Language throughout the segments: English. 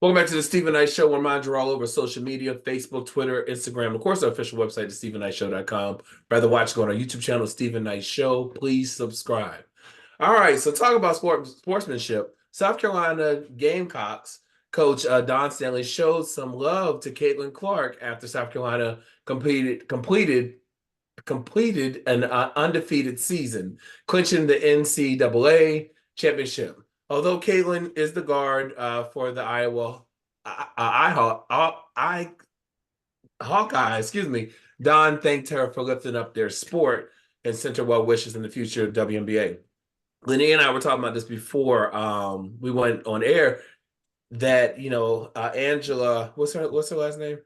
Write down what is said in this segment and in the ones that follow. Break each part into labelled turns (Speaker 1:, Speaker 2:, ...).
Speaker 1: Welcome back to the Stephen Knight Show. We're mind you all over social media, Facebook, Twitter, Instagram. Of course, our official website is StephenKnightShow.com. Rather watch, go on our YouTube channel, Stephen Knight Show. Please subscribe. All right, so talk about sportsmanship. South Carolina Gamecocks coach Don Stanley showed some love to Caitlin Clark after South Carolina completed an undefeated season, clinching the NCAA championship. Although Caitlin is the guard for the Iowa Hawkeye, excuse me, Don thanked her for lifting up their sport and sent her well wishes in the future of WNBA. Lenny and I were talking about this before we went on air. That Angela, what's her last name?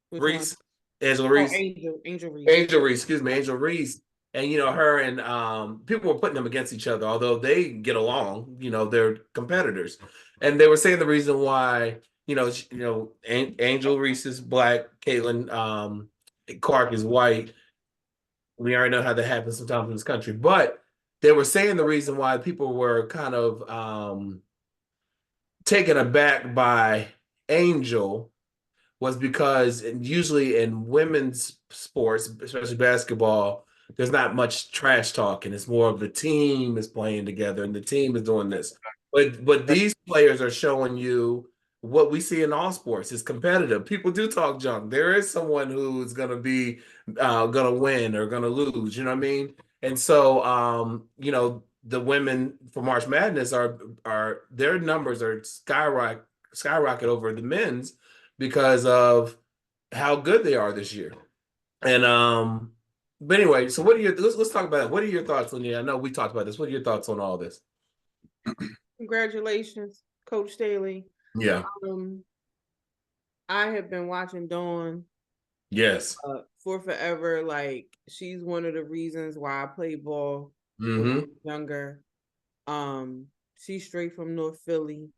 Speaker 2: Which one?
Speaker 1: Reese, Angela
Speaker 2: Oh,
Speaker 1: Reese.
Speaker 2: Angel Reese.
Speaker 1: Angel Reese, excuse me, Angel Reese. And her and people were putting them against each other, although they get along, they're competitors. And they were saying the reason why, Angel Reese is black, Caitlin Clark is white. We already know how that happens sometimes in this country. But they were saying the reason why people were kind of taken aback by Angel was because usually in women's sports, especially basketball, there's not much trash talking. It's more of the team is playing together and the team is doing this. But these players are showing you what we see in all sports. It's competitive. People do talk junk. There is someone who's going to be going to win or going to lose. You know what I mean? And so, the women for March Madness are their numbers are skyrocket over the men's because of how good they are this year. And but anyway, so let's talk about it. What are your thoughts, Linnea? I know we talked about this. What are your thoughts on all this?
Speaker 2: Congratulations, Coach Staley.
Speaker 1: Yeah.
Speaker 2: I have been watching Dawn.
Speaker 1: Yes.
Speaker 2: For forever. Like, she's one of the reasons why I played ball when I was younger. She's straight from North Philly.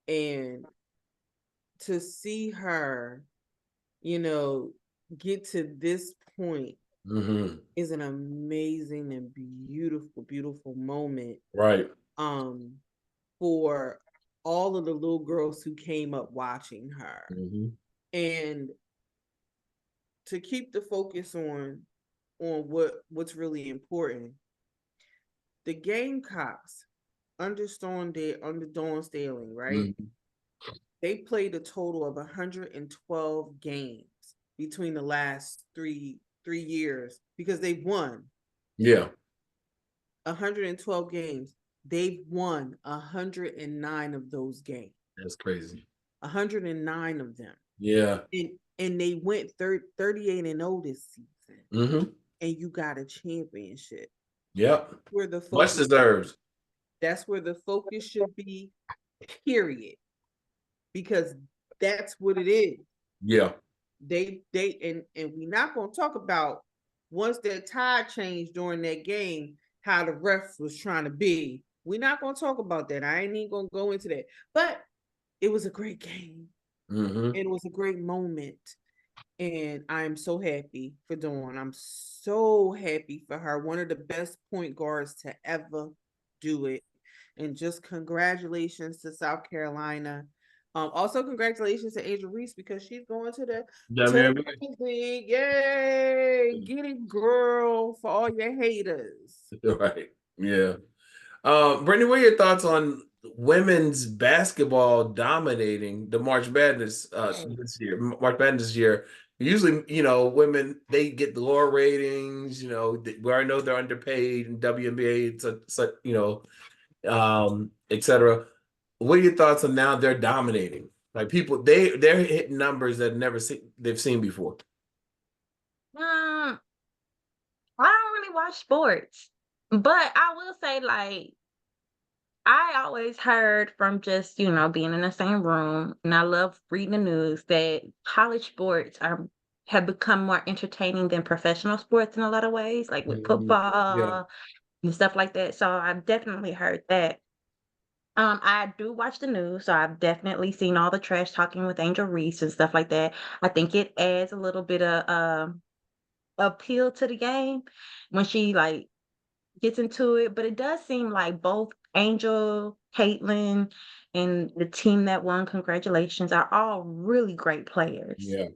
Speaker 2: And to see her, get to this point is an amazing and beautiful, beautiful moment.
Speaker 1: Right.
Speaker 2: For all of the little girls who came up watching her. And to keep the focus on what's really important. The Gamecocks under Dawn Staley, right? They played a total of 112 games between the last three years because they've won.
Speaker 1: Yeah.
Speaker 2: 112 games. They've won 109 of those games.
Speaker 1: That's crazy.
Speaker 2: 109 of them.
Speaker 1: Yeah.
Speaker 2: And they went 38-0 this season. And you got a championship.
Speaker 1: Yep.
Speaker 2: Where the
Speaker 1: much deserved.
Speaker 2: That's where the focus should be, period. Because that's what it is.
Speaker 1: Yeah.
Speaker 2: They and we're not gonna talk about once that tide changed during that game, how the ref was trying to be. We're not gonna talk about that. I ain't even gonna go into that. But it was a great game. And it was a great moment. And I'm so happy for Dawn. I'm so happy for her. One of the best point guards to ever do it. And just congratulations to South Carolina. Also, congratulations to Angel Reese because she's going to the League. Yay! Get it, girl, for all your haters.
Speaker 1: Right. Yeah. Brittany, what are your thoughts on women's basketball dominating the March Madness this year? March Madness this year. Usually, women, they get the lower ratings. We already know they're underpaid in WNBA, etc. What are your thoughts on now they're dominating? Like people, they're hitting numbers that they've seen before.
Speaker 3: I don't really watch sports, but I will say, like, I always heard from just, being in the same room, and I love reading the news, that college sports have become more entertaining than professional sports in a lot of ways, like with football and stuff like that. So I've definitely heard that. I do watch the news, so I've definitely seen all the trash talking with Angel Reese and stuff like that. I think it adds a little bit of appeal to the game when she gets into it, but it does seem like both Angel, Caitlin, and the team that won, congratulations, are all really great players.
Speaker 1: Yeah.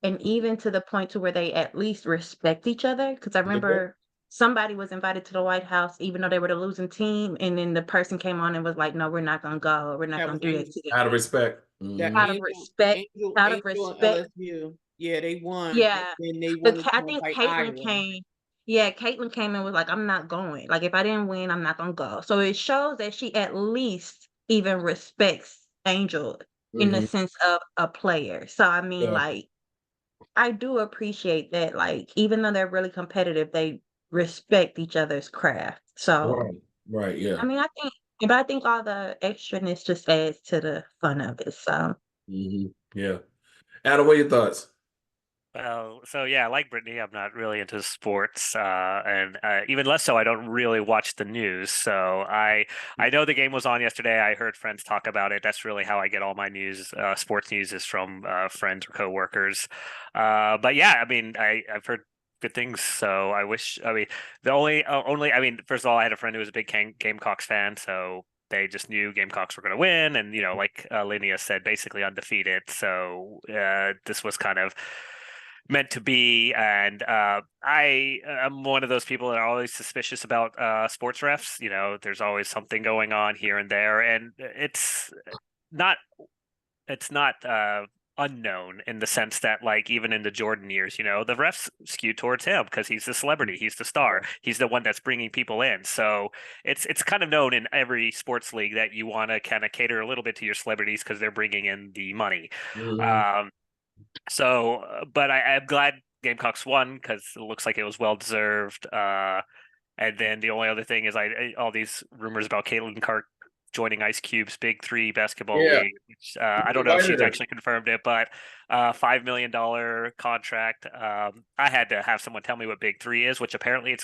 Speaker 3: And even to the point to where they at least respect each other. Because I remember somebody was invited to the White House, even though they were the losing team, and then the person came on and was like, "No, we're not gonna go. We're not
Speaker 2: That
Speaker 3: gonna
Speaker 2: was
Speaker 3: do that
Speaker 2: Angel.
Speaker 3: to
Speaker 1: Out of
Speaker 3: them."
Speaker 1: respect.
Speaker 2: That
Speaker 3: Out of
Speaker 2: Angel,
Speaker 3: respect,
Speaker 2: Angel,
Speaker 3: out of
Speaker 2: Angel and
Speaker 3: respect.
Speaker 2: LSU. Yeah, they won.
Speaker 3: Yeah.
Speaker 2: And then they
Speaker 3: But
Speaker 2: wanted
Speaker 3: I
Speaker 2: to
Speaker 3: think
Speaker 2: invite
Speaker 3: Caitlyn
Speaker 2: Iowa.
Speaker 3: came. Yeah, Caitlyn came and was like, "I'm not going. Like, if I didn't win, I'm not gonna go." So it shows that she at least even respects Angel in the
Speaker 1: Mhm.
Speaker 3: sense of a player. So I mean,
Speaker 1: Yeah.
Speaker 3: like, I do appreciate that. Like, even though they're really competitive, they respect each other's craft. So
Speaker 1: Right. Right. Yeah.
Speaker 3: I mean, but I think all the extraness just adds to the fun of it. So
Speaker 1: Yeah. Adam, what are your thoughts?
Speaker 4: Well, so yeah, like Brittany, I'm not really into sports, and even less so. I don't really watch the news. So I know the game was on yesterday. I heard friends talk about it. That's really how I get all my news. Sports news is from friends or coworkers. But yeah, I mean, I've heard good things. So I wish. I mean, the only. I mean, first of all, I had a friend who was a big Gamecocks fan. So they just knew Gamecocks were going to win, and like Linnea said, basically undefeated. So this was kind of meant to be. And I am one of those people that are always suspicious about sports refs. There's always something going on here and there, and not it's not unknown in the sense that, like, even in the Jordan years, the refs skew towards him because he's the celebrity, he's the star, he's the one that's bringing people in. So it's kind of known in every sports league that you want to kind of cater a little bit to your celebrities because they're bringing in the money.
Speaker 1: Mhm.
Speaker 4: But I'm glad Gamecocks won because it looks like it was well deserved. And then the only other thing is all these rumors about Caitlin Clark joining Ice Cube's Big Three basketball
Speaker 1: Yeah.
Speaker 4: league, which I don't know if
Speaker 1: Invited
Speaker 4: she's
Speaker 1: her.
Speaker 4: actually confirmed it, but $5 million contract. I had to have someone tell me what Big Three is, which apparently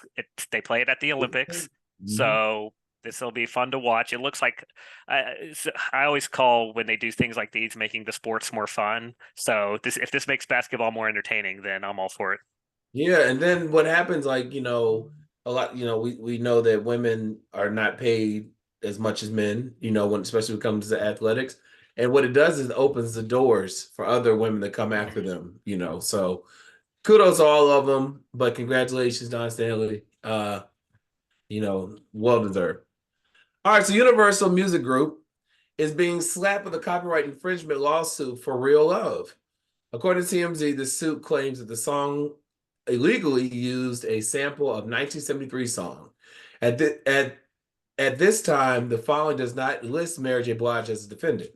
Speaker 4: they play it at the Olympics.
Speaker 1: Mhm.
Speaker 4: So this will be fun to watch. It looks like I always call when they do things like these making the sports more fun. So if this makes basketball more entertaining, then I'm all for it.
Speaker 1: Yeah, and then what happens, like, a lot, we know that women are not paid as much as men, especially when it comes to athletics. And what it does is it opens the doors for other women to come after them, So kudos to all of them, but congratulations, Don Stanley. Well deserved. All right, so Universal Music Group is being slapped with a copyright infringement lawsuit for Real Love. According to TMZ, the suit claims that the song illegally used a sample of 1973 song. At, at this time, the following does not list Mary J. Blige as a defendant.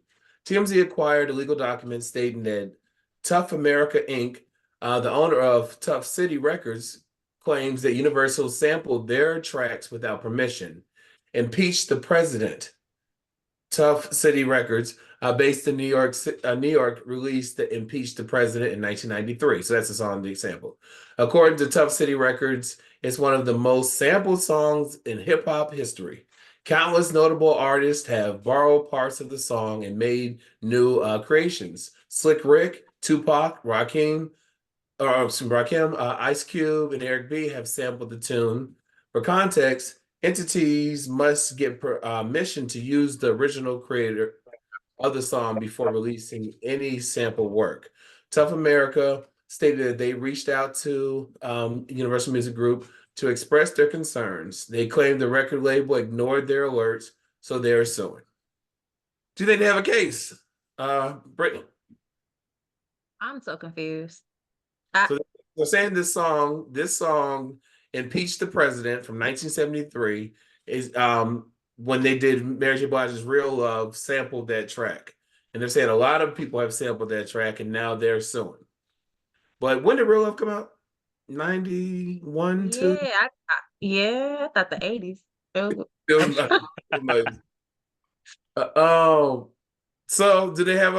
Speaker 1: TMZ acquired a legal document stating that Tough America Inc., the owner of Tough City Records, claims that Universal sampled their tracks without permission, impeached the president. Tough City Records, based in New York, released the Impeach the President in 1993. So that's a song to sample. According to Tough City Records, it's one of the most sampled songs in hip hop history. Countless notable artists have borrowed parts of the song and made new creations. Slick Rick, Tupac, Rakim, Ice Cube, and Eric B have sampled the tune. For context, entities must get permission to use the original creator of the song before releasing any sample work. Tough America stated that they reached out to Universal Music Group to express their concerns. They claimed the record label ignored their alerts, so they're suing. Do they have a case? Brittany.
Speaker 3: I'm so confused.
Speaker 1: So they're saying this song, Impeach the President from 1973, is when they did Mary J. Blige's Real Love, sampled that track. And they're saying a lot of people have sampled that track and now they're suing. But when did Real Love come out? 91, 2?
Speaker 3: I thought the 80s. Oh,
Speaker 1: Feels like, oh, so do they have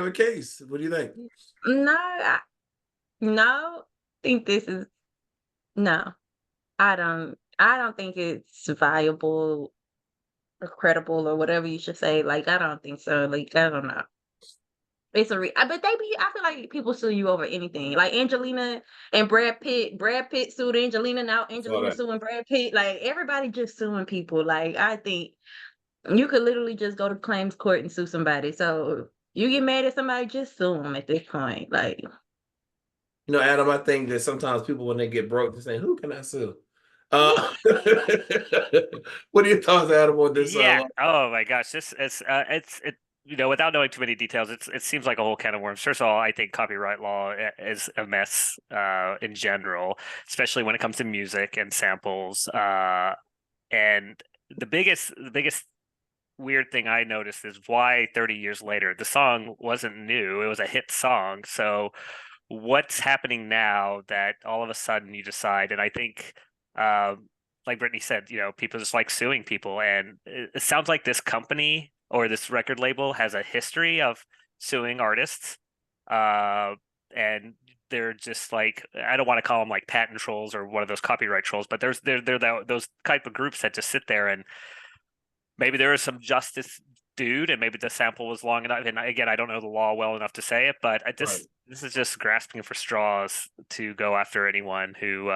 Speaker 1: a case? What do you think?
Speaker 3: no, no, think this is no. I don't think it's viable or credible or whatever you should say. Like, I don't think so. Like, I don't know. It's but I feel like people sue you over anything. Like Angelina and Brad Pitt. Brad Pitt sued Angelina, now Angelina suing Brad Pitt. Like, everybody just suing people. Like, I think You could literally just go to claims court and sue somebody. So you get mad at somebody, just sue them at this point. Like,
Speaker 1: Adam, I think that sometimes people, when they get broke, they say, "Who can I sue?" What are your thoughts, Adam, on this?
Speaker 4: Yeah. Oh my gosh, this it's without knowing too many details, it seems like a whole can of worms. First of all, I think copyright law is a mess in general, especially when it comes to music and samples. And the biggest weird thing I noticed is why 30 years later the song wasn't new; it was a hit song. So what's happening now that all of a sudden you decide? And I think. Like Brittany said, people just like suing people, and it sounds like this company or this record label has a history of suing artists, and they're just like, I don't want to call them like patent trolls or one of those copyright trolls, but those type of groups that just sit there and maybe there is some justice due, and maybe the sample was long enough. And again, I don't know the law well enough to say it, but
Speaker 1: Right.
Speaker 4: this is just grasping for straws to go after anyone who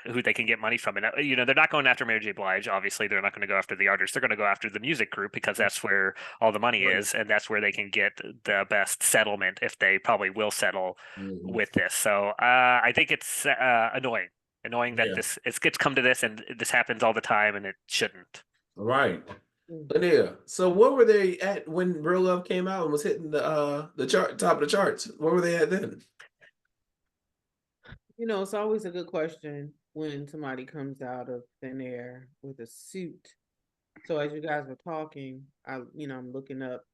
Speaker 4: who they can get money from. And they're not going after Mary J. Blige. Obviously, they're not going to go after the artist. They're going to go after the music group because that's where all the money
Speaker 1: Right.
Speaker 4: is, and that's where they can get the best settlement if they probably will settle with this. So I think it's annoying that
Speaker 1: Yeah.
Speaker 4: it's come to this, and this happens all the time, and it shouldn't.
Speaker 1: Right. Linnea, so what were they at when Real Love came out and was hitting the chart, top of the charts? What were they at then?
Speaker 2: It's always a good question when somebody comes out of thin air with a suit. So as you guys were talking, I'm looking up.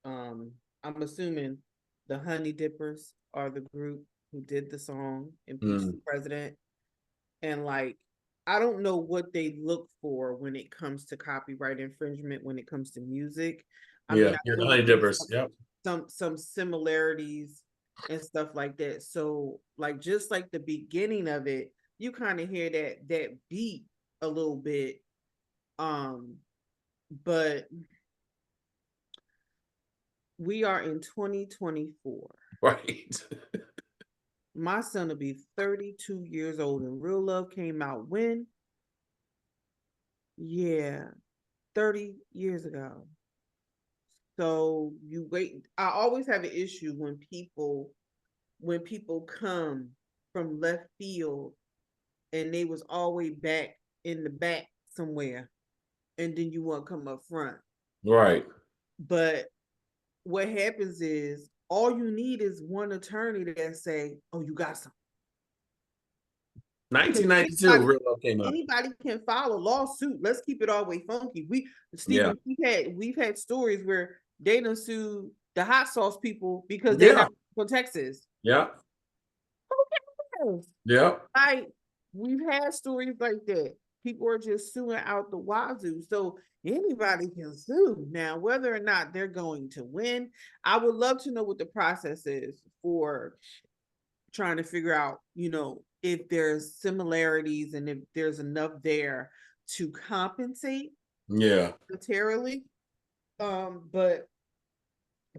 Speaker 2: I'm assuming the Honey Dippers are the group who did the song "Impeach the President," and like, I don't know what they look for when it comes to copyright infringement when it comes to music. I mean, I
Speaker 1: the
Speaker 2: know
Speaker 1: Honey Dippers. Yep.
Speaker 2: some similarities and stuff like that. So like, just like the beginning of it, you kind of hear that beat a little bit. But we are in 2024.
Speaker 1: Right.
Speaker 2: My son will be 32 years old, and Real Love came out when? Yeah, 30 years ago. So you wait. I always have an issue when people come from left field and they was always back in the back somewhere, and then you want to come up front.
Speaker 1: Right.
Speaker 2: But what happens is all you need is one attorney that say, "Oh, you got something."
Speaker 1: 1992, Real Love came out.
Speaker 2: Anybody can file a lawsuit. Let's keep it all the way funky. Stephen, we've had stories where they done sued the hot sauce people because they're not from Texas.
Speaker 1: Yeah.
Speaker 2: Who cares?
Speaker 1: Yeah.
Speaker 2: We've had stories like that. People are just suing out the wazoo. So anybody can sue. Now, whether or not they're going to win, I would love to know what the process is for trying to figure out, if there's similarities and if there's enough there to compensate monetarily. But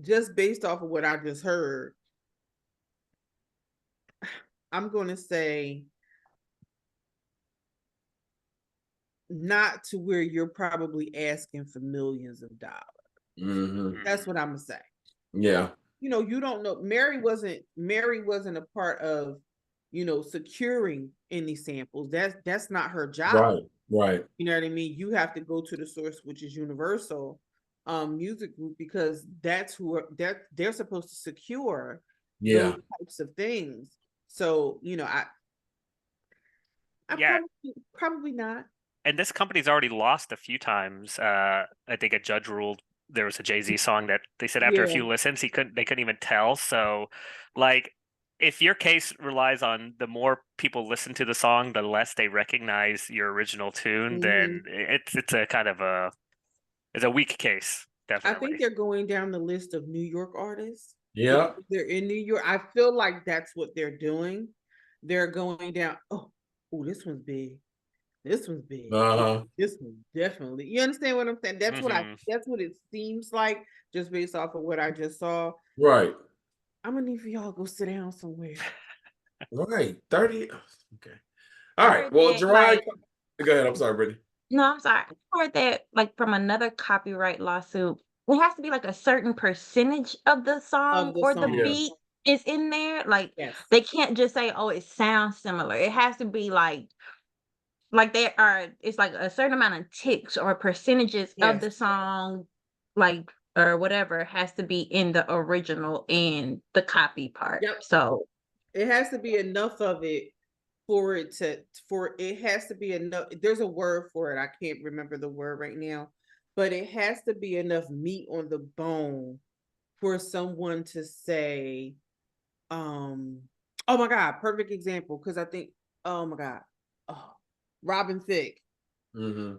Speaker 2: just based off of what I just heard, I'm going to say not to where you're probably asking for millions of dollars.
Speaker 1: Mm-hmm.
Speaker 2: That's what I'm going to say.
Speaker 1: Yeah.
Speaker 2: You don't know. Mary wasn't a part of, securing any samples. That's not her job.
Speaker 1: Right.
Speaker 2: You know what I mean? You have to go to the source, which is Universal Music Group, because that's who they're supposed to secure those types of things. So, probably not.
Speaker 4: And this company's already lost a few times. I think a judge ruled there was a Jay-Z song that they said after a few listens they couldn't even tell. So like, if your case relies on the more people listen to the song, the less they recognize your original tune, then it's a kind of it's a weak case. Definitely.
Speaker 2: I think they're going down the list of New York artists.
Speaker 1: Yeah.
Speaker 2: They're in New York. I feel like that's what they're doing. They're going down. Oh, this one's big. This one's big. This one definitely. You understand what I'm saying? That's that's what it seems like, just based off of what I just saw.
Speaker 1: Right.
Speaker 2: I'm gonna need for y'all to go sit down somewhere.
Speaker 1: Right. 30. Okay. All right. Well, Gerard, go ahead. I'm sorry, Brittany.
Speaker 3: No, I'm sorry. I heard that like from another copyright lawsuit. It has to be like a certain percentage of the
Speaker 2: Of
Speaker 3: song
Speaker 2: the
Speaker 3: or the
Speaker 2: song.
Speaker 1: Yeah.
Speaker 3: beat is in there. Like
Speaker 2: Yes.
Speaker 3: they can't just say, "Oh, it sounds similar." It has to be like there are. It's like a certain amount of ticks or percentages of the
Speaker 2: Yes.
Speaker 3: song, like or whatever, has to be in the original and the copy part.
Speaker 2: Yep.
Speaker 3: So
Speaker 2: It has to be enough of it for it has to be enough. There's a word for it. I can't remember the word right now, but it has to be enough meat on the bone for someone to say, oh my God, perfect example. Cause I think, oh my God, oh, Robin Thicke.
Speaker 1: Mm-hmm.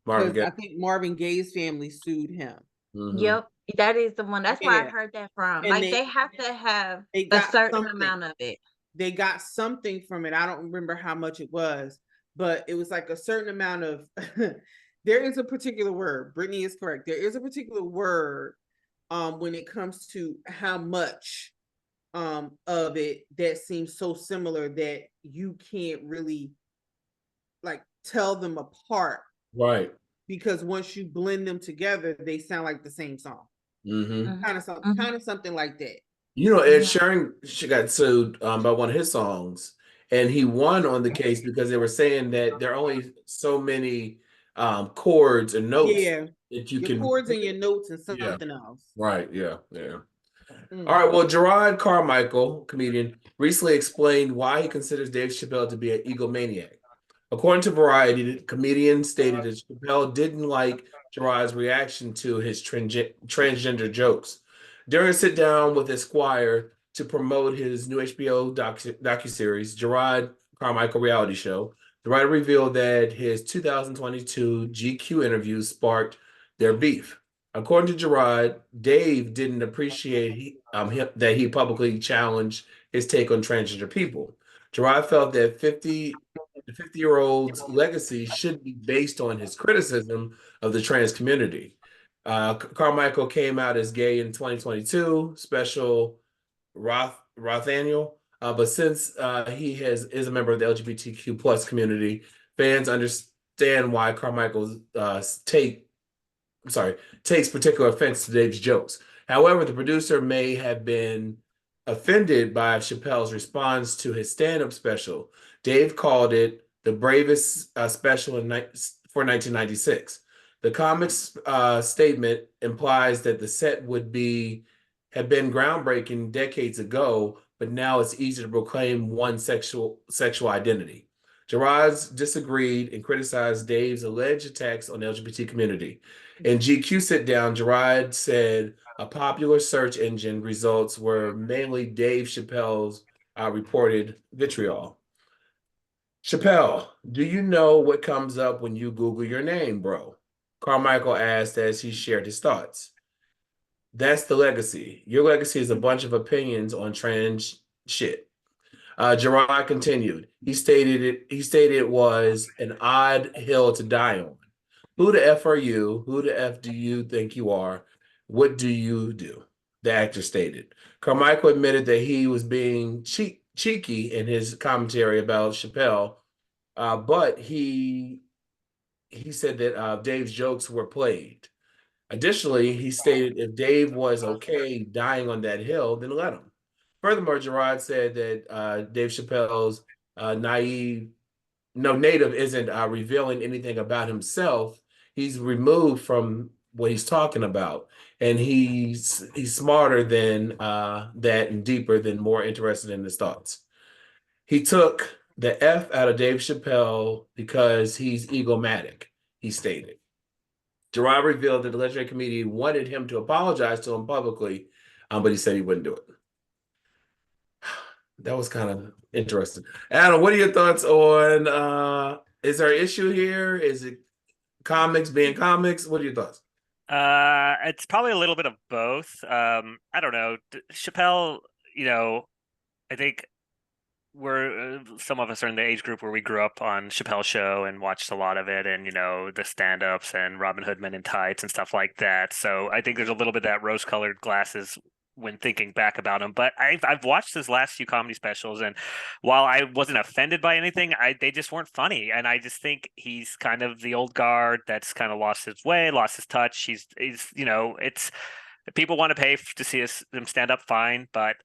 Speaker 1: Marvin
Speaker 2: Because
Speaker 1: Gaye.
Speaker 2: I think Marvin Gaye's family sued him.
Speaker 1: Mm-hmm.
Speaker 3: yep, that is the one. That's where I
Speaker 2: Yeah.
Speaker 3: heard that from.
Speaker 2: And
Speaker 3: Like they have to have
Speaker 2: they
Speaker 3: a
Speaker 2: got
Speaker 3: certain
Speaker 2: something.
Speaker 3: amount of it.
Speaker 2: They got something from it. I don't remember how much it was, but it was like a certain amount of there is a particular word. Brittany is correct. There is a particular word when it comes to how much of it that seems so similar that you can't really like tell them apart
Speaker 1: Right.
Speaker 2: because once you blend them together, they sound like the same song.
Speaker 1: Mm-hmm.
Speaker 3: Mhm, mhm,
Speaker 2: Kind of something like that.
Speaker 1: You know, Ed
Speaker 3: mhm.
Speaker 1: Sheeran she got sued by one of his songs, and he won on the case because they were saying that there are only so many chords and notes
Speaker 2: Yeah.
Speaker 1: that you
Speaker 2: Your
Speaker 1: can.
Speaker 2: chords and your notes and
Speaker 1: Yeah.
Speaker 2: something else.
Speaker 1: Right. Yeah. Yeah. All
Speaker 2: Mm.
Speaker 1: right. Well, Gerard Carmichael, comedian, recently explained why he considers Dave Chappelle to be an egomaniac. According to Variety, the comedian stated that Chappelle didn't like Gerard's reaction to his transgender jokes. During a sit down with Esquire to promote his new HBO docuseries, Gerard Carmichael Reality Show, the writer revealed that his 2022 GQ interview sparked their beef. According to Gerard, Dave didn't appreciate that he publicly challenged his take on transgender people. Gerard felt that the 50-year-old's legacy should be based on his criticism of the trans community. Carmichael came out as gay in 2022, special Rothaniel. But since he is a member of the LGBTQ plus community, fans understand why Carmichael's takes particular offense to Dave's jokes. However, the producer may have been offended by Chappelle's response to his stand-up special. Dave called it the bravest special for 1996. The comic's statement implies that the set would have been groundbreaking decades ago, but now it's easy to proclaim one sexual identity. Gerard's disagreed and criticized Dave's alleged attacks on the LGBT community. In GQ sit down, Gerard said a popular search engine results were mainly Dave Chappelle's reported vitriol. Chappelle, do you know what comes up when you Google your name, bro? Carmichael asked as he shared his thoughts. That's the legacy. Your legacy is a bunch of opinions on trans shit. Gerard continued. He stated it was an odd hill to die on. Who the F are you? Who the F do you think you are? What do you do? The actor stated. Carmichael admitted that he was being cheeky in his commentary about Chappelle, but he said that Dave's jokes were played. Additionally, he stated if Dave was okay dying on that hill, then let him. Furthermore, Gerard said that Dave Chappelle's naive no native isn't revealing anything about himself. He's removed from what he's talking about, and he's smarter than that and deeper than more interested in his thoughts. He took the F out of Dave Chappelle because he's egomatic, he stated. Gerard revealed that the legendary comedian wanted him to apologize to him publicly, but he said he wouldn't do it. That was kind of interesting. Adam, what are your thoughts on is there an issue here? Is it comics being comics? What are your thoughts?
Speaker 4: It's probably a little bit of both. I don't know. Chappelle, I think we're some of us are in the age group where we grew up on Chappelle's show and watched a lot of it, and the stand-ups and Robin Hood Men in Tights and stuff like that. So I think there's a little bit of that rose-colored glasses when thinking back about him. But I've watched his last few comedy specials, and while I wasn't offended by anything, they just weren't funny. And I just think he's kind of the old guard that's kind of lost his way, lost his touch. He's it's people want to pay to see him stand up, fine, but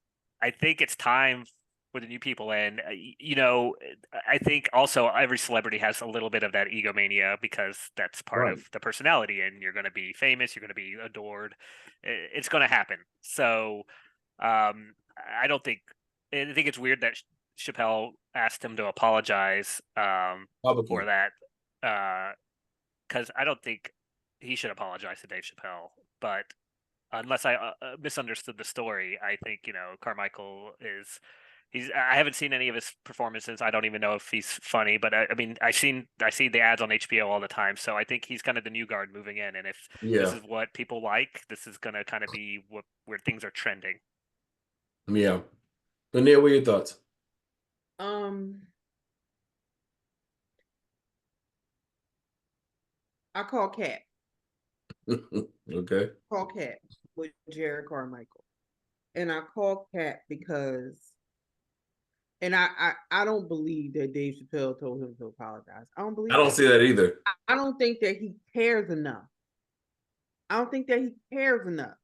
Speaker 4: I think it's time for the new people. And I think also every celebrity has a little bit of that egomania because that's part
Speaker 1: Right.
Speaker 4: of the personality, and you're going to be famous, you're going to be adored, it's going to happen. So I don't think I think it's weird that Chappelle asked him to apologize for
Speaker 1: Publicly.
Speaker 4: that, because I don't think he should apologize to Dave Chappelle, but unless I misunderstood the story, I think Carmichael is. I haven't seen any of his performances. I don't even know if he's funny, but I mean, I see the ads on HBO all the time. So I think he's kind of the new guard moving in. And if this
Speaker 1: Yeah.
Speaker 4: is what people like, this is going to kind of be where things are trending.
Speaker 1: Yeah. Lanier, what are your thoughts?
Speaker 2: I call Cat.
Speaker 1: Okay.
Speaker 2: Call Cat with Jared Carmichael. And I call Cat because, and I don't believe that Dave Chappelle told him to apologize. I don't believe
Speaker 1: I don't see that either.
Speaker 2: I don't think that he cares enough. I don't think that he cares enough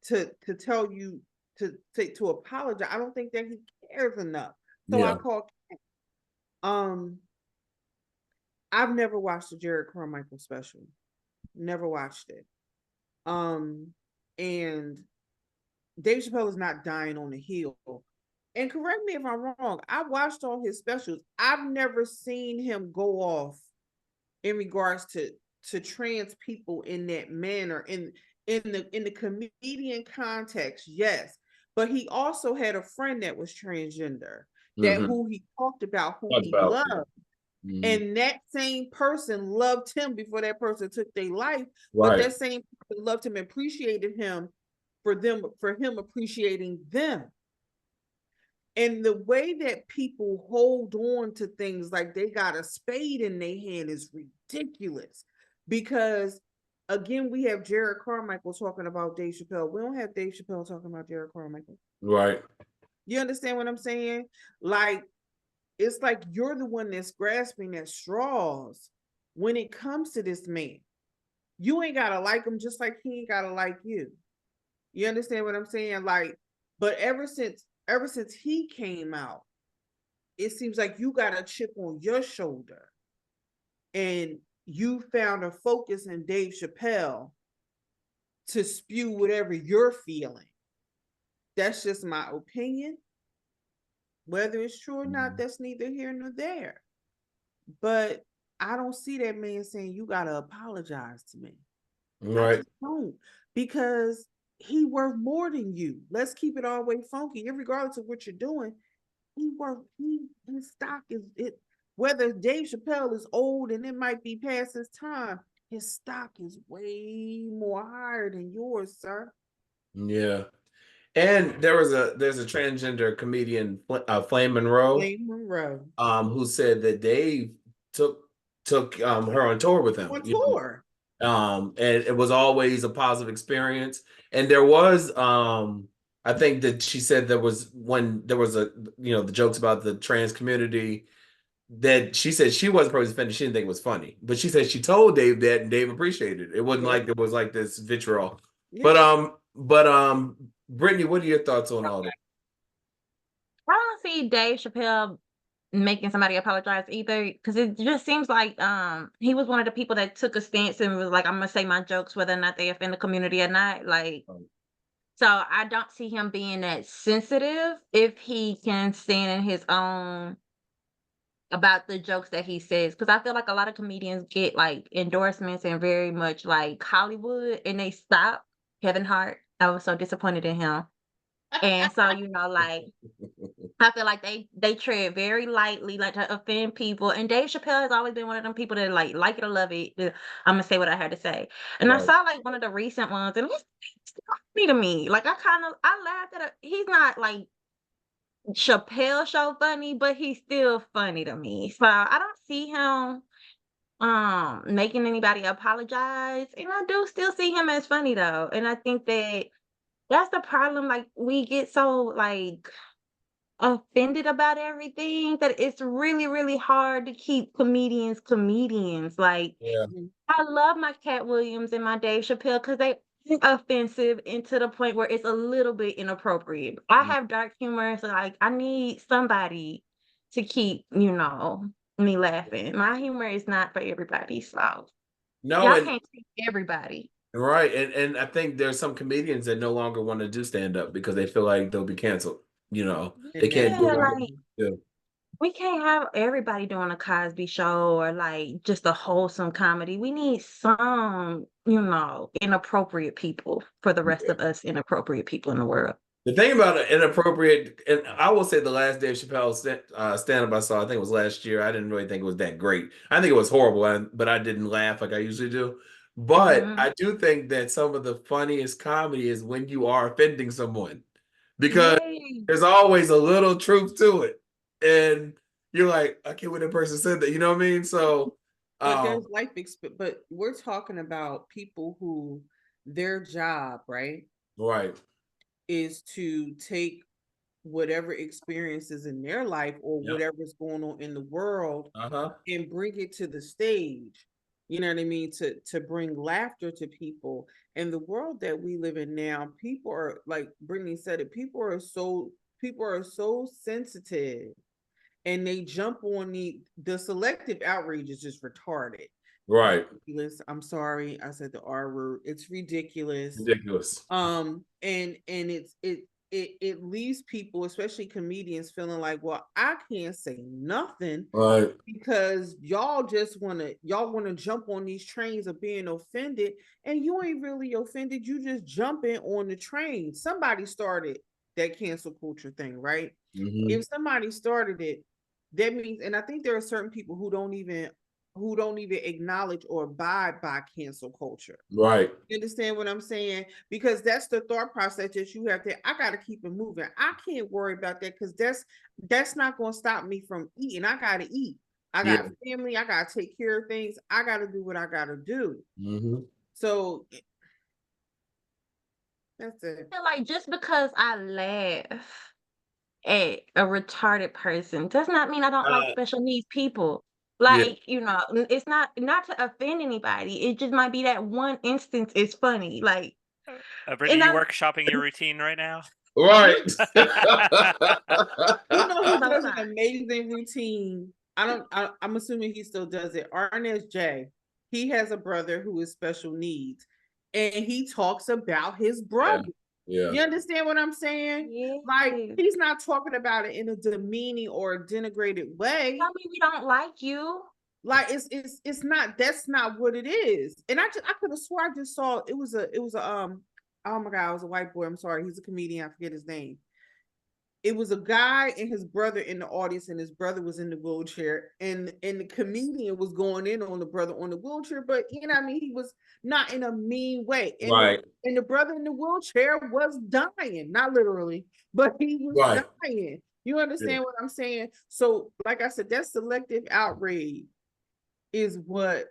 Speaker 2: to tell you to apologize. I don't think that he cares enough. So
Speaker 1: Yeah.
Speaker 2: I call Cat. I've never watched the Jared Carmichael special. Never watched it. And Dave Chappelle is not dying on the hill. And correct me if I'm wrong, I watched all his specials. I've never seen him go off in regards to trans people in that manner. In the comedian context, yes. But he also had a friend that was transgender, that who he talked about, who he loved. And that same person loved him before that person took their life. But
Speaker 1: Right.
Speaker 2: that same person loved him and appreciated him for him appreciating them. And the way that people hold on to things like they got a spade in their hand is ridiculous. Because again, we have Jared Carmichael talking about Dave Chappelle. We don't have Dave Chappelle talking about Jared Carmichael.
Speaker 1: Right.
Speaker 2: You understand what I'm saying? Like, it's like you're the one that's grasping at straws when it comes to this man. You ain't gotta like him just like he ain't gotta like you. You understand what I'm saying? Like, but ever since he came out, it seems like you got a chip on your shoulder and you found a focus in Dave Chappelle to spew whatever you're feeling. That's just my opinion. Whether it's true or not, that's neither here nor there. But I don't see that man saying you gotta apologize to me.
Speaker 1: Right.
Speaker 2: I just don't, because he worth more than you. Let's keep it all the way funky. Regardless of what you're doing, his stock is it. Whether Dave Chappelle is old and it might be past his time, his stock is way more higher than yours, sir.
Speaker 1: Yeah. And there's a transgender comedian, Flame Monroe, who said that Dave took her on tour with him.
Speaker 2: On tour.
Speaker 1: And it was always a positive experience. And there was I think that she said there was the jokes about the trans community, that she said she wasn't probably offended. She didn't think it was funny. But she said she told Dave that, and Dave appreciated it. It wasn't like there was like this vitriol. Yeah. But Brittany, what are your thoughts on all that?
Speaker 3: I don't see Dave Chappelle making somebody apologize either, because it just seems like he was one of the people that took a stance and was like, I'm gonna say my jokes whether or not they offend the community or not. Like, so I don't see him being that sensitive if he can stand in his own about the jokes that he says, because I feel like a lot of comedians get like endorsements and very much like Hollywood, and they stop. Kevin Hart, I was so disappointed in him. And so, like, I feel like they tread very lightly, like to offend people. And Dave Chappelle has always been one of them people that like it or love it. I'm gonna say what I had to say. And I saw like one of the recent ones, and it's funny to me. Like, I laughed at it. He's not like Chappelle show funny, but he's still funny to me. So I don't see him making anybody apologize. And I do still see him as funny though. And I think that That's the problem. Like, we get so like offended about everything that it's really, really hard to keep comedians comedians. Like,
Speaker 1: Yeah.
Speaker 2: Mhm.
Speaker 3: I love my Cat Williams and my Dave Chappelle because they aren't offensive and to the point where it's a little bit inappropriate. I have dark humor, so like I need somebody to keep, me laughing. My humor is not for everybody, so
Speaker 1: No,
Speaker 3: y'all
Speaker 1: and
Speaker 3: can't take everybody.
Speaker 1: right, and I think there's some comedians that no longer want to do stand up because they feel like they'll be canceled. They
Speaker 2: And
Speaker 1: can't
Speaker 2: that's
Speaker 1: do
Speaker 3: Yeah,
Speaker 1: what
Speaker 3: like
Speaker 1: they do.
Speaker 3: we can't have everybody doing a Cosby show or like just a wholesome comedy. We need some, inappropriate people for the rest of us inappropriate people in the world.
Speaker 1: The thing about an inappropriate, and I will say the last Dave Chappelle stand up I saw, I think it was last year. I didn't really think it was that great. I think it was horrible, but I didn't laugh like I usually do. But
Speaker 3: Mhm.
Speaker 1: I do think that some of the funniest comedy is when you are offending someone, because
Speaker 3: Yay.
Speaker 1: there's always a little truth to it, and you're like, I can't believe that person said that. You know what I mean? So,
Speaker 2: but
Speaker 1: um,
Speaker 2: there's but we're talking about people who their job, right,
Speaker 1: right,
Speaker 2: is to take whatever experiences in their life or
Speaker 1: yep,
Speaker 2: whatever's going on in the world
Speaker 1: uh-huh,
Speaker 2: and bring it to the stage. You know what I mean? To bring laughter to people. And the world that we live in now, people are like Brittany said it, people are so sensitive and they jump on the selective outrage is just retarded.
Speaker 1: right,
Speaker 2: Ridiculous. I'm sorry, I said the R word. It's ridiculous.
Speaker 1: ridiculous,
Speaker 2: And it leaves people, especially comedians, feeling like, well, I can't say nothing
Speaker 1: right,
Speaker 2: because y'all want to jump on these trains of being offended, and you ain't really offended. You just jumping on the train. Somebody started that cancel culture thing, right?
Speaker 1: hmm,
Speaker 2: If somebody started it, that means, and I think there are certain people who don't even acknowledge or abide by cancel culture.
Speaker 1: right,
Speaker 2: You understand what I'm saying? Because that's the thought process that you have to. I got to keep it moving. I can't worry about that because that's not going to stop me from eating. I got to eat. I
Speaker 1: yeah,
Speaker 2: got family. I got to take care of things. I got to do what I got to do.
Speaker 1: hmm,
Speaker 2: So that's
Speaker 3: I
Speaker 2: it.
Speaker 3: feel like just because I laugh at a retarded person does not mean I don't like
Speaker 1: uh,
Speaker 3: special needs people.
Speaker 1: yeah.
Speaker 3: Like, it's not to offend anybody. It just might be that one instance is funny. Like,
Speaker 4: Brittany,
Speaker 3: and
Speaker 4: you
Speaker 3: I
Speaker 4: workshopping your routine right now?
Speaker 1: Right.
Speaker 2: You you know who
Speaker 3: so
Speaker 2: does an
Speaker 3: sorry.
Speaker 2: amazing routine? I'm assuming he still does it. Arnez J. He has a brother who is special needs, and he talks about his
Speaker 1: Yeah.
Speaker 2: brother.
Speaker 1: Yeah.
Speaker 2: You understand what I'm saying? Like
Speaker 3: Yeah.
Speaker 2: he's not talking about it in a demeaning or denigrated way.
Speaker 3: Tell me we don't like you.
Speaker 2: Like it's not, that's not what it is. And I could have swore I just saw it was a oh my god, it was a white boy. I'm sorry, he's a comedian. I forget his name. It was a guy and his brother in the audience, and his brother was in the wheelchair, and the comedian was going in on the brother on the wheelchair, but you know what I mean, he was not in a mean way.
Speaker 1: Right.
Speaker 2: And the brother in the wheelchair was dying, not literally, but he was
Speaker 1: Right.
Speaker 2: dying. You
Speaker 1: Yeah.
Speaker 2: understand what I'm saying? So, like I said, that selective outrage is what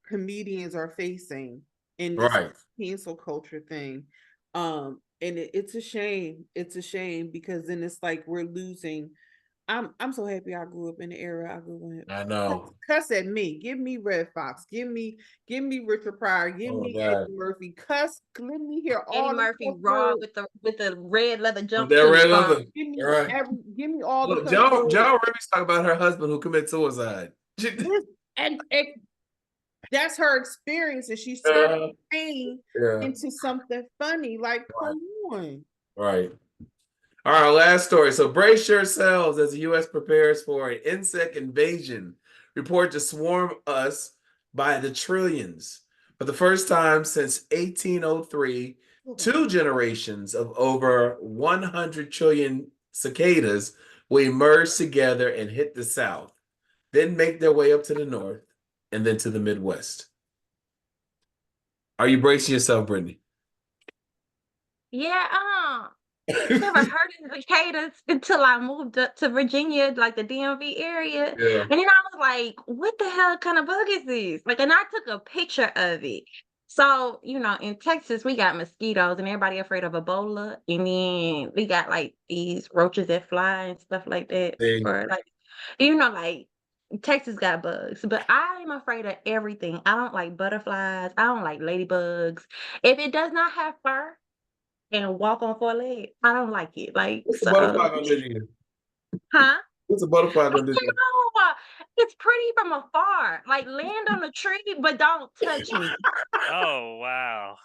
Speaker 2: comedians are facing in this
Speaker 1: Right.
Speaker 2: cancel culture thing. And it's a shame. It's a shame because then it's like we're losing. I'm so happy I grew up in the era I grew in.
Speaker 1: I know.
Speaker 2: Cuss at me. Give me Red Fox. Give me Richard Pryor. Give
Speaker 1: Oh my
Speaker 2: me
Speaker 1: God.
Speaker 2: Eddie Murphy. Cuss. Let me hear
Speaker 3: Eddie
Speaker 2: all the
Speaker 3: Murphy
Speaker 2: cuss
Speaker 3: raw
Speaker 2: words.
Speaker 3: with the red leather
Speaker 1: With that
Speaker 3: jumpsuit
Speaker 1: red
Speaker 3: on.
Speaker 1: leather. Right.
Speaker 2: Give me all the
Speaker 1: Look,
Speaker 2: cuss
Speaker 1: Joe
Speaker 2: words.
Speaker 1: Rabbit's talking about her husband who committed suicide.
Speaker 2: And that's her experience, and she's turning
Speaker 1: Uh,
Speaker 2: pain
Speaker 1: yeah.
Speaker 2: into something funny. Like,
Speaker 1: Right.
Speaker 2: come on.
Speaker 1: Right. All right, last story. So brace yourselves as the U.S. prepares for an insect invasion. Report to swarm us by the trillions. For the first time since 1803, two generations of over 100 trillion cicadas will emerge together and hit the South, then make their way up to the North, and then to the Midwest. Are you bracing yourself, Brittany?
Speaker 3: Yeah, never heard of cicadas until I moved up to Virginia, like the DMV area.
Speaker 1: Yeah.
Speaker 3: And then I was like, what the hell kind of bug is this? Like, and I took a picture of it. So, in Texas, we got mosquitoes and everybody afraid of Ebola. And then we got like these roaches that fly and stuff like that.
Speaker 1: See,
Speaker 3: Or like, like Texas got bugs. But I'm afraid of everything. I don't like butterflies. I don't like ladybugs. If it does not have fur and walk on four legs, I don't like it. Like,
Speaker 1: what's the
Speaker 3: so,
Speaker 1: butterfly gonna do to you?
Speaker 3: huh?
Speaker 1: What's the butterfly
Speaker 3: I
Speaker 1: gonna do to you?
Speaker 3: don't know. It's pretty from afar. Like, land on the tree, but don't touch me.
Speaker 4: Oh wow.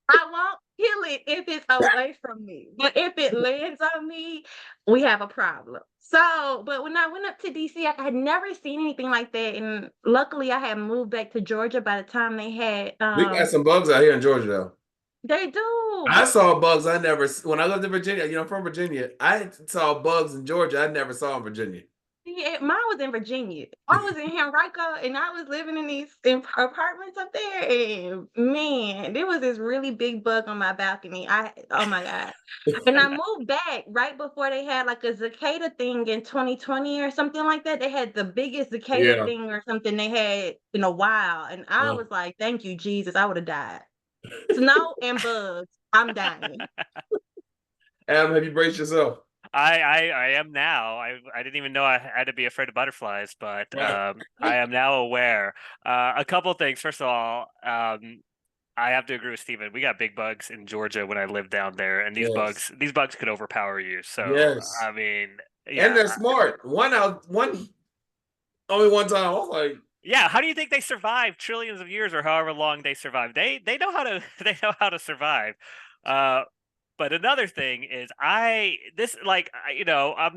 Speaker 3: I won't kill it if it's away from me. But if it lands on me, we have a problem. So, but when I went up to DC, I had never seen anything like that. And luckily I had moved back to Georgia by the time they had
Speaker 1: We got some bugs out here in Georgia though.
Speaker 3: they do.
Speaker 1: I saw bugs I never when I lived in Virginia. I'm from Virginia. I saw bugs in Georgia I never saw in Virginia.
Speaker 3: Yeah, mine was in Virginia. I was in Henrico and I was living in these apartments up there. And man, there was this really big bug on my balcony. Oh my God. And I moved back right before they had like a cicada thing in 2020 or something like that. They had the biggest cicada
Speaker 1: Yeah.
Speaker 3: thing or something they had in a while. And I was like, thank you, Jesus. I would have died. Snow and bugs. I'm dying.
Speaker 1: Adam, have you braced yourself?
Speaker 4: I am now. I didn't even know I had to be afraid of butterflies, but
Speaker 1: Right.
Speaker 4: I am now aware. A couple of things. First of all, I have to agree with Steven. We got big bugs in Georgia when I lived down there, and these
Speaker 1: Yes.
Speaker 4: bugs could overpower you. So
Speaker 1: Yes.
Speaker 4: I mean,
Speaker 1: And
Speaker 4: yeah,
Speaker 1: they're smart. Only one time. I was like,
Speaker 4: yeah. How do you think they survive trillions of years or however long they survive? They know how to they know how to survive. But another thing is I'm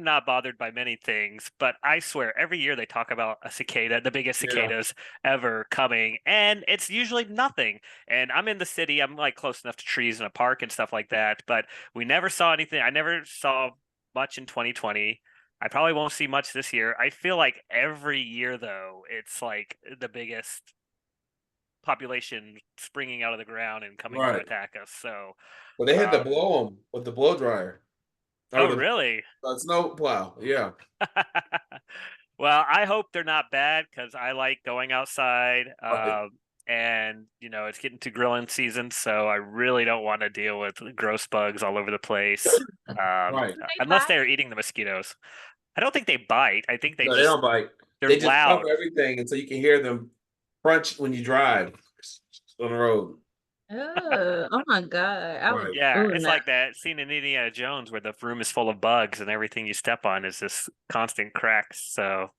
Speaker 4: not bothered by many things, but I swear every year they talk about a cicada, the biggest
Speaker 1: yeah.
Speaker 4: cicadas ever coming, and it's usually nothing. And I'm in the city, I'm like close enough to trees and a park and stuff like that, but we never saw anything. I never saw much in 2020. I probably won't see much this year. I feel like every year though, it's like the biggest population springing out of the ground and coming to
Speaker 1: Right.
Speaker 4: attack us. So
Speaker 1: Well, they had to blow them with the blow dryer.
Speaker 4: oh, really?
Speaker 1: Snow plow. Yeah.
Speaker 4: Well, I hope they're not bad because I like going outside.
Speaker 1: Right.
Speaker 4: And it's getting to grilling season, so I really don't want to deal with gross bugs all over the place.
Speaker 1: Right.
Speaker 4: Unless they're eating the mosquitoes. I don't think they bite. I think
Speaker 1: No, they don't bite.
Speaker 4: they're
Speaker 1: They just
Speaker 4: loud.
Speaker 1: cover everything, and so you can hear them crunch when you drive on the road.
Speaker 3: Oh my God.
Speaker 1: Right.
Speaker 4: Yeah, it's
Speaker 3: No.
Speaker 4: like that scene in Indiana Jones where the room is full of bugs and everything you step on is just constant cracks. So,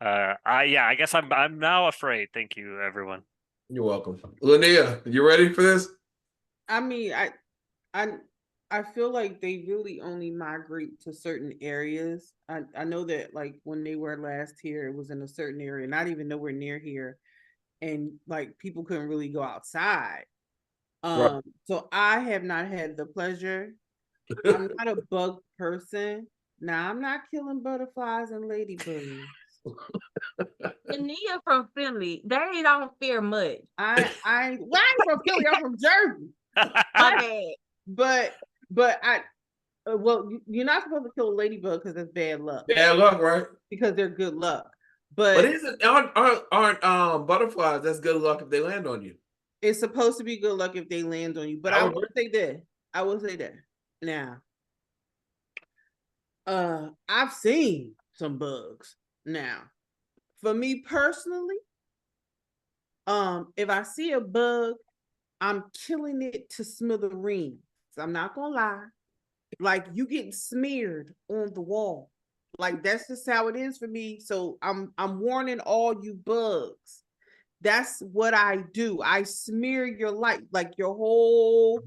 Speaker 4: I guess I'm now afraid. Thank you, everyone.
Speaker 1: You're welcome. Linnea, you ready for this?
Speaker 2: I mean, I feel like they really only migrate to certain areas. I know that like when they were last here, it was in a certain area, not even nowhere near here, and like people couldn't really go outside.
Speaker 1: Right.
Speaker 2: So I have not had the pleasure. I'm not a bug person. Now I'm not killing butterflies and ladybugs.
Speaker 3: Nia from Philly, they don't fear mud.
Speaker 2: Well, I'm from Philly. I'm from Jersey.
Speaker 3: My bad.
Speaker 2: But you're not supposed to kill a ladybug because that's bad luck.
Speaker 1: Bad luck, right?
Speaker 2: Because they're good luck.
Speaker 1: But aren't butterflies? That's good luck if they land on you.
Speaker 2: It's supposed to be good luck if they land on you. But I will say that. Now, I've seen some bugs. Now, for me personally, if I see a bug, I'm killing it to smithereens. I'm not gonna lie. Like you getting smeared on the wall. Like that's just how it is for me. So I'm warning all you bugs. That's what I do. I smear your light, like your whole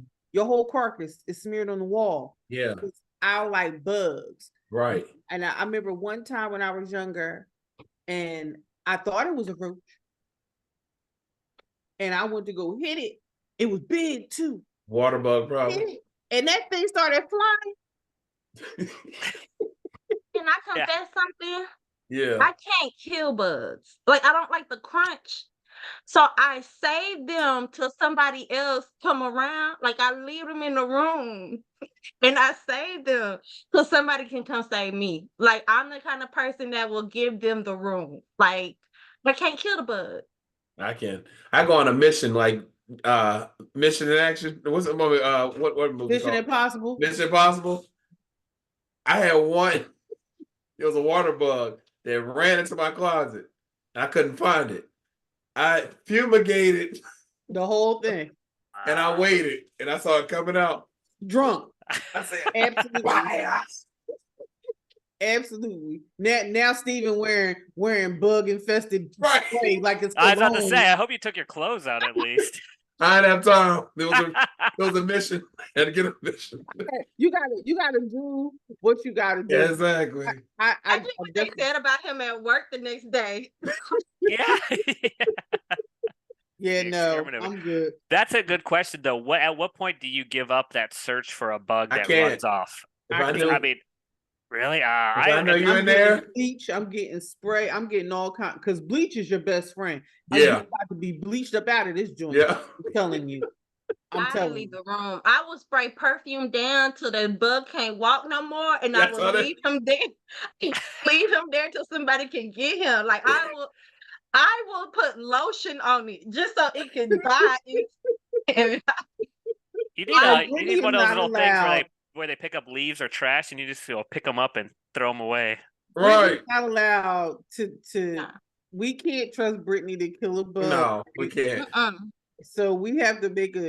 Speaker 2: carcass is smeared on the wall.
Speaker 1: Yeah.
Speaker 2: I like bugs.
Speaker 1: Right.
Speaker 2: And I remember one time when I was younger and I thought it was a roach. And I went to go hit it. It was big too.
Speaker 1: Water bug probably.
Speaker 2: And that thing started flying.
Speaker 3: Can I confess something?
Speaker 1: Yeah.
Speaker 3: I can't kill bugs. Like I don't like the crunch. So I save them till somebody else come around. Like I leave them in the room and I save them till somebody can come save me. Like I'm the kind of person that will give them the room. Like I can't kill the bug.
Speaker 1: I can. I go on a mission like Mission in Action. What's the movie? What movie
Speaker 2: Mission
Speaker 1: called?
Speaker 2: Impossible.
Speaker 1: Mission Impossible. I had one. It was a water bug that ran into my closet. I couldn't find it. I fumigated
Speaker 2: The whole thing.
Speaker 1: and I waited and I saw it coming out.
Speaker 2: Drunk.
Speaker 1: I said,
Speaker 2: Absolutely.
Speaker 1: "Fire."
Speaker 2: Absolutely. Now Steven wearing bug infested
Speaker 1: Right.
Speaker 2: spray like it's
Speaker 4: I was about to
Speaker 2: cologne.
Speaker 4: say, I hope you took your clothes out at least.
Speaker 1: I didn't have time. There was a mission. I had to get a mission.
Speaker 2: You gotta do what you gotta do.
Speaker 1: Exactly.
Speaker 3: I think what they said about him at work the next day.
Speaker 4: Yeah.
Speaker 2: Yeah, no,
Speaker 4: Exterminator.
Speaker 2: I'm good.
Speaker 4: That's a good question, though. At what point do you give up that search for a bug
Speaker 1: I
Speaker 4: that
Speaker 1: can't.
Speaker 4: runs off?
Speaker 1: If I knew,
Speaker 4: I mean, really?
Speaker 1: I know you
Speaker 2: I'm
Speaker 1: in
Speaker 2: getting
Speaker 1: there.
Speaker 2: bleach. I'm getting spray. I'm getting all kind because bleach is your best friend.
Speaker 1: Yeah.
Speaker 2: About to be bleached up out of this joint.
Speaker 1: Yeah.
Speaker 2: I'm telling you. I'm
Speaker 3: I
Speaker 2: telling
Speaker 3: leave
Speaker 2: you.
Speaker 3: the room. I will spray perfume down till the bug can't walk no more, and
Speaker 1: That's
Speaker 3: I will leave him there. Leave him there till somebody can get him. Like I will put lotion on it just so it can die.
Speaker 4: You
Speaker 2: Brittany
Speaker 4: need one
Speaker 2: is
Speaker 4: of those
Speaker 2: not
Speaker 4: little things
Speaker 2: allowed.
Speaker 4: where they pick up leaves or trash, and you just pick them up and throw them away.
Speaker 1: Right.
Speaker 2: Brittany's not allowed to.
Speaker 3: Nah.
Speaker 2: We can't trust Brittany to kill a bug.
Speaker 1: No, we can't.
Speaker 2: So we have to agree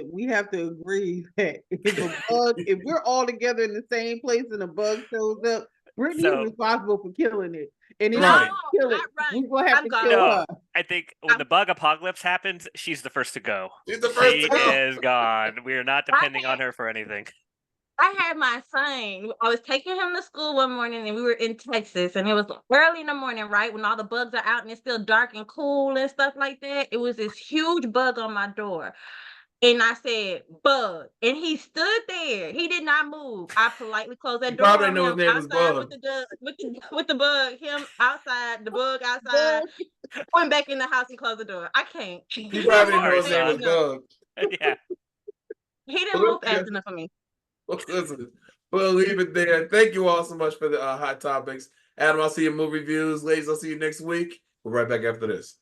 Speaker 2: that if we're all together in the same place and a bug shows up, Brittany is responsible for killing it. And if
Speaker 1: Right.
Speaker 2: we kill it, we're gonna have to kill her.
Speaker 4: I think when the bug apocalypse happens, she's the first to go.
Speaker 1: She's the first
Speaker 4: She
Speaker 1: to go.
Speaker 4: is gone. We are not depending on her for anything.
Speaker 3: I had my son. I was taking him to school one morning, and we were in Texas, and it was early in the morning, right when all the bugs are out and it's still dark and cool and stuff like that. It was this huge bug on my door, and I said, "Bug," and he stood there. He did not move. I politely closed that
Speaker 1: You
Speaker 3: door.
Speaker 1: probably
Speaker 3: On
Speaker 1: know his
Speaker 3: him
Speaker 1: name was
Speaker 3: outside
Speaker 1: Bug.
Speaker 3: with the bug. Him outside, the bug outside. Went back in the house and closed the door. I can't.
Speaker 1: You probably know his name was Bug.
Speaker 4: Yeah.
Speaker 3: He didn't move fast enough for me.
Speaker 1: Well, listen, we'll leave it there. Thank you all so much for the hot topics. Adam, I'll see you in movie reviews. Ladies, I'll see you next week. We're right back after this.